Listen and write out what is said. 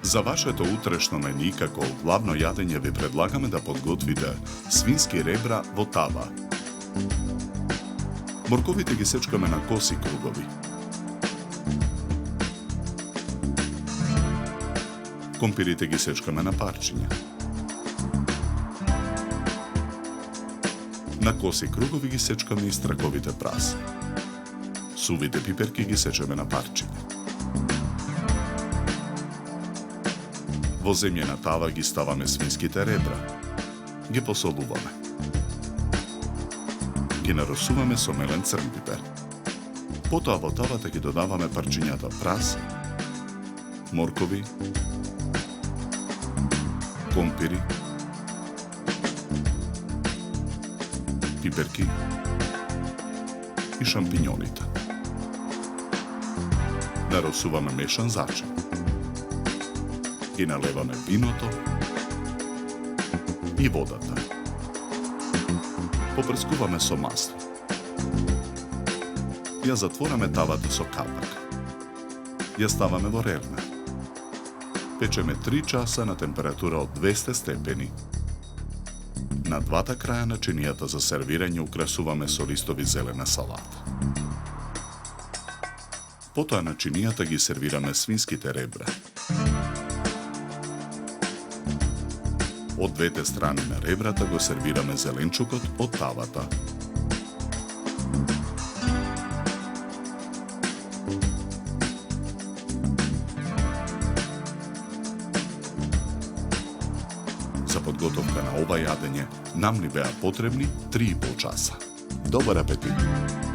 За вашето утрешно мени како главно јадење ви предлагаме да подготвите свински ребра во тава. Морковите ги сечкаме на коси кругови. Компирите ги сечкаме на парчиња. На коси кругови ги сечкаме и страковите праси. Сувите пиперки ги сечеме на парчиња. Во земјена тава ги ставаме свинските ребра. Ги посолуваме. Ги наросуваме со мелен црн пипер. Потоа во тавата ги додаваме парчињата прас, моркови, компири, пиперки и шампињоните. Наросуваме мешан зачин. Ги налеваме виното и водата. Попрскуваме со масло. Ја затвораме тавата со капак. Ја ставаме во рерна. Печеме 3 часа на температура од 200 степени. На двата краја на чинијата за сервирање украсуваме со листови зелена салата. Потоа на чинијата ги сервираме свинските ребра. Од двете страни на ребрата го сервираме зеленчукот од тавата. За подготовка на ова јадење нам ни беа потребни 3,5 часа. Добар апетит!